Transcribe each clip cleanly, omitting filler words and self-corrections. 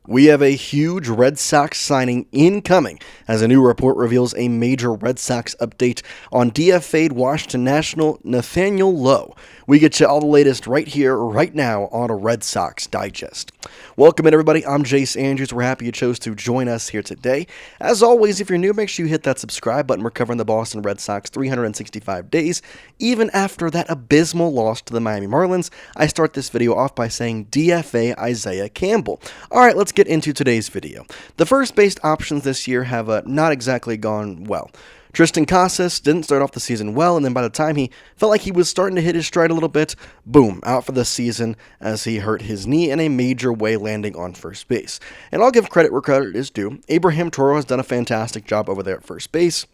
We have a huge Red Sox signing incoming as a new report reveals a major Red Sox update on DFA'd Washington National Nathaniel Low. We get you all the latest right here, right now on a Red Sox Digest. Welcome in, everybody. I'm Jace Andrews. We're happy you chose to join us here today. As always, if you're new, make sure you hit that subscribe button. We're covering the Boston Red Sox 365 days, even after that abysmal loss to the Miami Marlins. I start this video off by saying DFA Isaiah Campbell. All right, let's get into today's video. The first-base options this year have not exactly gone well. Kristian Campbell didn't start off the season well, and then by the time he felt like he was starting to hit his stride a little bit, boom, out for the season as he hurt his knee in a major way, landing on first base. And I'll give credit where credit is due. Abraham Toro has done a fantastic job over there at first base.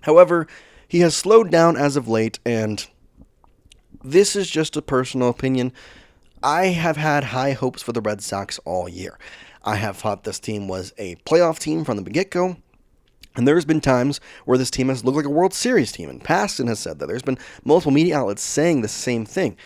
However, he has slowed down as of late, and this is just a personal opinion. I have had high hopes for the Red Sox all year. I have thought this team was a playoff team from the get-go. And there's been times where this team has looked like a World Series team, and Paston has said that. There's been multiple media outlets saying the same thing.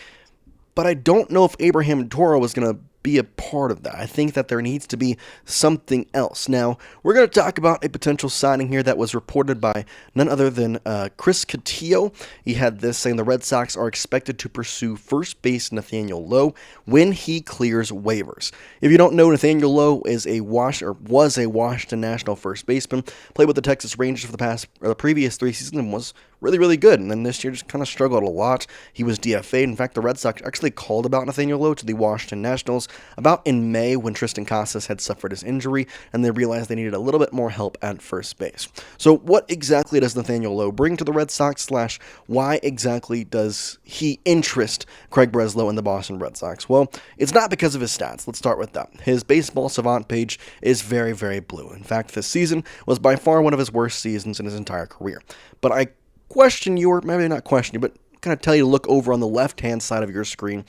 But I don't know if Abraham Toro is going to be a part of that. I think that there needs to be something else. Now, we're going to talk about a potential signing here that was reported by none other than Chris Cotillo. He had this saying the Red Sox are expected to pursue first base Nathaniel Low when he clears waivers. If you don't know, Nathaniel Low was a Washington National first baseman, played with the Texas Rangers for the previous 3 seasons and was really good, and then this year just kind of struggled a lot. He was DFA'd. In fact, the Red Sox actually called about Nathaniel Low to the Washington Nationals about in May when Kristian Campbell had suffered his injury, and they realized they needed a little bit more help at first base. So what exactly does Nathaniel Low bring to the Red Sox, / why exactly does he interest Craig Breslow and the Boston Red Sox? Well, it's not because of his stats. Let's start with that. His baseball savant page is very blue. In fact, this season was by far one of his worst seasons in his entire career. But I question you, or maybe not question you, but kind of tell you to look over on the left-hand side of your screen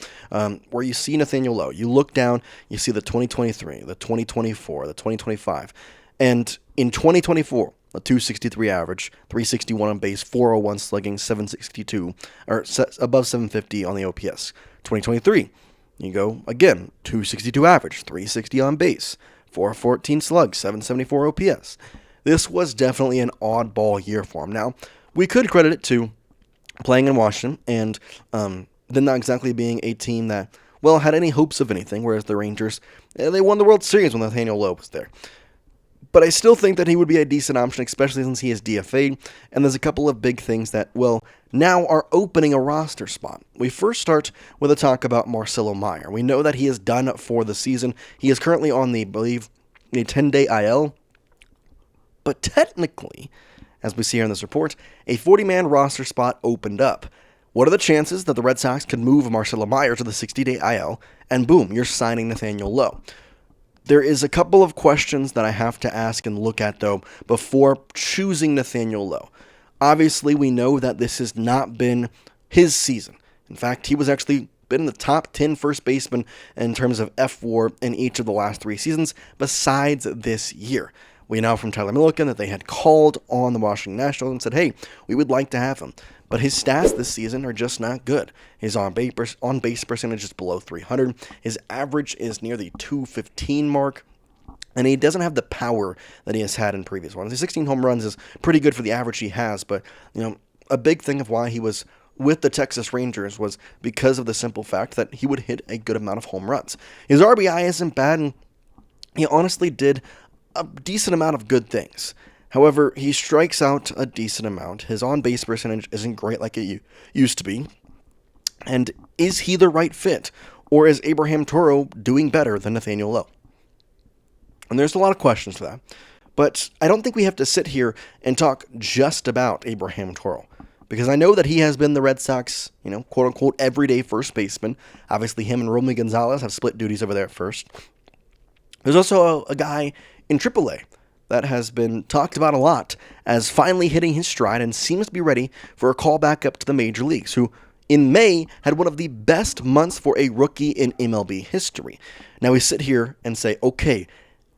where you see Nathaniel Low. You look down, you see the 2023, the 2024, the 2025, and in 2024, a 263 average, 361 on base, 401 slugging, 762, or above 750 on the OPS. 2023, you go again, 262 average, 360 on base, 414 slug, 774 OPS. This was definitely an oddball year for him. Now, we could credit it to playing in Washington and then not exactly being a team that, well, had any hopes of anything, whereas the Rangers, they won the World Series when Nathaniel Lowe was there. But I still think that he would be a decent option, especially since he is DFA'd, and there's a couple of big things that, well, now are opening a roster spot. We first start with a talk about Marcello Mayer. We know that he is done for the season. He is currently on the, I believe, a 10-day IL, but technically, as we see here in this report, a 40-man roster spot opened up. What are the chances that the Red Sox could move Marcello Mayer to the 60-day IL, and boom, you're signing Nathaniel Low? There is a couple of questions that I have to ask and look at, though, before choosing Nathaniel Low. Obviously, we know that this has not been his season. In fact, he was actually been in the top 10 first baseman in terms of F4 in each of the last 3 seasons, besides this year. We know from Tyler Milliken that they had called on the Washington Nationals and said, hey, we would like to have him. But his stats this season are just not good. His on-base percentage is below 300. His average is near the 215 mark. And he doesn't have the power that he has had in previous ones. His 16 home runs is pretty good for the average he has. But, a big thing of why he was with the Texas Rangers was because of the simple fact that he would hit a good amount of home runs. His RBI isn't bad, and he honestly did a decent amount of good things. However, he strikes out a decent amount. His on-base percentage isn't great like it used to be. And is he the right fit? Or is Abraham Toro doing better than Nathaniel Low? And there's a lot of questions to that. But I don't think we have to sit here and talk just about Abraham Toro. Because I know that he has been the Red Sox, quote-unquote, everyday first baseman. Obviously, him and Romy Gonzalez have split duties over there at first. There's also a guy in AAA that has been talked about a lot as finally hitting his stride and seems to be ready for a call back up to the major leagues, who in May had one of the best months for a rookie in MLB history. Now we sit here and say, okay,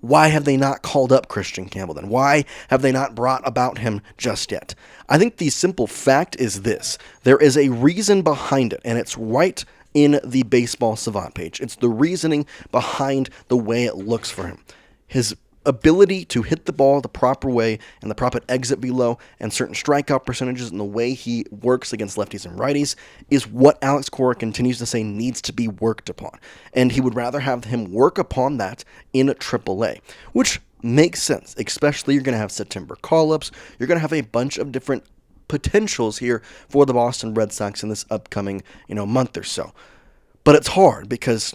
why have they not called up Kristian Campbell then? Why have they not brought about him just yet? I think the simple fact is this. There is a reason behind it, and it's right in the Baseball Savant page. It's the reasoning behind the way it looks for him. His ability to hit the ball the proper way and the proper exit velo and certain strikeout percentages and the way he works against lefties and righties is what Alex Cora continues to say needs to be worked upon. And he would rather have him work upon that in AAA, which makes sense, especially you're going to have September call-ups. You're going to have a bunch of different potentials here for the Boston Red Sox in this upcoming, month or so. But it's hard because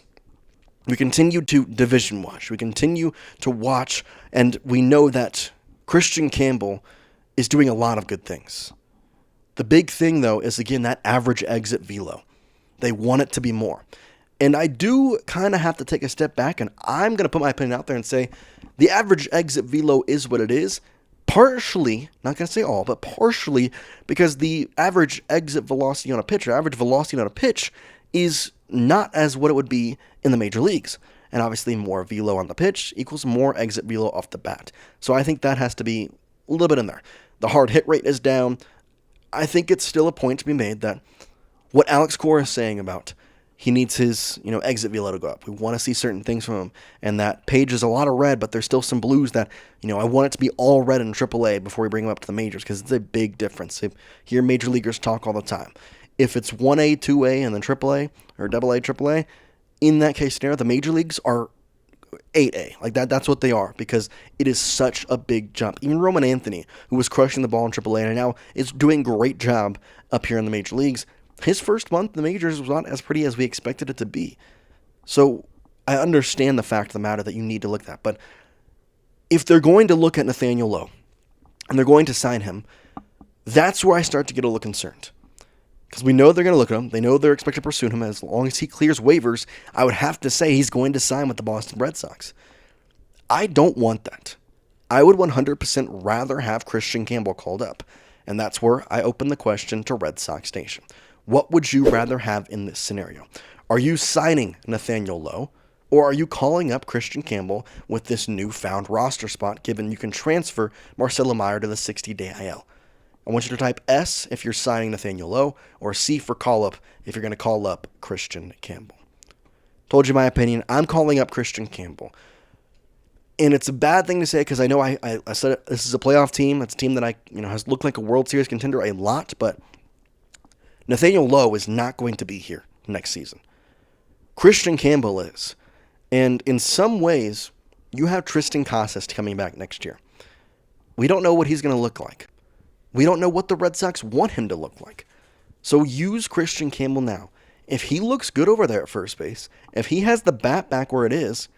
we continue to division watch. We continue to watch, and we know that Kristian Campbell is doing a lot of good things. The big thing, though, is, again, that average exit velo. They want it to be more. And I do kind of have to take a step back, and I'm going to put my opinion out there and say the average exit velo is what it is, partially, not going to say all, but partially because the average exit velocity on a pitch, or average velocity on a pitch, is not as what it would be in the major leagues. And obviously more velo on the pitch equals more exit velo off the bat. So I think that has to be a little bit in there. The hard hit rate is down. I think it's still a point to be made that what Alex Cora is saying about he needs his, exit velo to go up. We want to see certain things from him. And that page is a lot of red, but there's still some blues that, I want it to be all red in AAA before we bring him up to the majors, because it's a big difference. You hear major leaguers talk all the time. If it's 1A, 2A, and then AAA, or AA, AAA, in that case scenario, the major leagues are 8A. Like that's what they are, because it is such a big jump. Even Roman Anthony, who was crushing the ball in AAA and now is doing a great job up here in the major leagues, his first month in the majors was not as pretty as we expected it to be. So I understand the fact of the matter that you need to look at that. But if they're going to look at Nathaniel Lowe and they're going to sign him, that's where I start to get a little concerned. Because we know they're going to look at him. They know they're expected to pursue him. As long as he clears waivers, I would have to say he's going to sign with the Boston Red Sox. I don't want that. I would 100% rather have Kristian Campbell called up. And that's where I open the question to Red Sox Nation. What would you rather have in this scenario? Are you signing Nathaniel Lowe, or are you calling up Kristian Campbell with this newfound roster spot, given you can transfer Marcello Meyer to the 60-day IL? I want you to type S if you're signing Nathaniel Lowe, or C for call-up if you're going to call up Kristian Campbell. Told you my opinion. I'm calling up Kristian Campbell. And it's a bad thing to say because I know I said it, this is a playoff team. It's a team that has looked like a World Series contender a lot, but Nathaniel Lowe is not going to be here next season. Kristian Campbell is. And in some ways, you have Tristan Casas coming back next year. We don't know what he's going to look like. We don't know what the Red Sox want him to look like. So use Kristian Campbell now. If he looks good over there at first base, if he has the bat back where it is,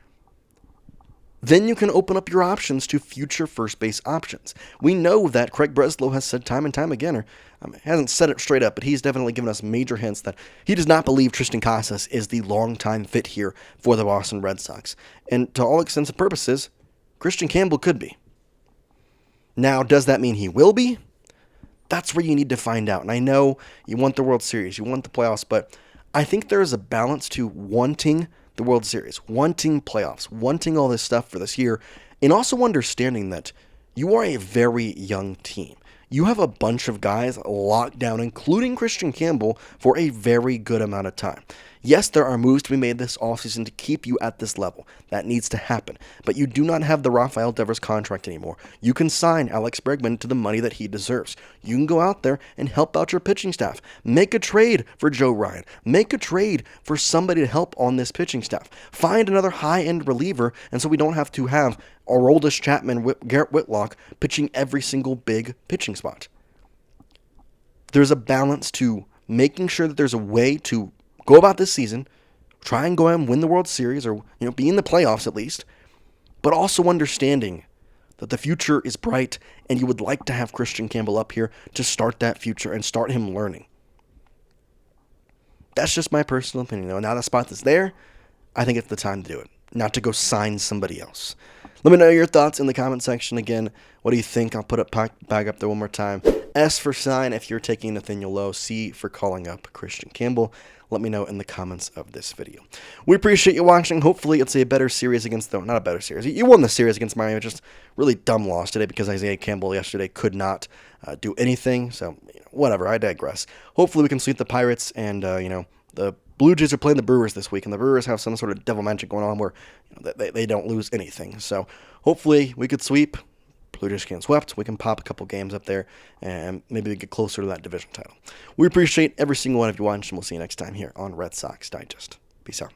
then you can open up your options to future first base options. We know that Craig Breslow has said time and time again, or hasn't said it straight up, but he's definitely given us major hints that he does not believe Tristan Casas is the long-time fit here for the Boston Red Sox. And to all intents and purposes, Kristian Campbell could be. Now, does that mean he will be? That's where you need to find out. And I know you want the World Series, you want the playoffs, but I think there is a balance to wanting the World Series, wanting playoffs, wanting all this stuff for this year, and also understanding that you are a very young team. You have a bunch of guys locked down, including Kristian Campbell, for a very good amount of time. Yes, there are moves to be made this offseason to keep you at this level. That needs to happen. But you do not have the Rafael Devers contract anymore. You can sign Alex Bregman to the money that he deserves. You can go out there and help out your pitching staff. Make a trade for Joe Ryan. Make a trade for somebody to help on this pitching staff. Find another high-end reliever, and so we don't have to have Aroldis Chapman, Garrett Whitlock pitching every single big pitching spot. There's a balance to making sure that there's a way to go about this season, try and go out and win the World Series, or be in the playoffs at least, but also understanding that the future is bright and you would like to have Kristian Campbell up here to start that future and start him learning. That's just my personal opinion. Now the spot that's there, I think it's the time to do it, not to go sign somebody else. Let me know your thoughts in the comment section. Again, what do you think? I'll put it back up there one more time. S for sign if you're taking Nathaniel Lowe. C for calling up Kristian Campbell. Let me know in the comments of this video. We appreciate you watching. Hopefully it's a better series against, not a better series. You won the series against Miami. Just really dumb loss today because Isaiah Campbell yesterday could not do anything. So, whatever. I digress. Hopefully we can sweep the Pirates and, the Blue Jays are playing the Brewers this week, and the Brewers have some sort of devil magic going on where they don't lose anything. So hopefully we could sweep. Blue Jays getting swept. We can pop a couple games up there, and maybe get closer to that division title. We appreciate every single one of you watching, and we'll see you next time here on Red Sox Digest. Peace out.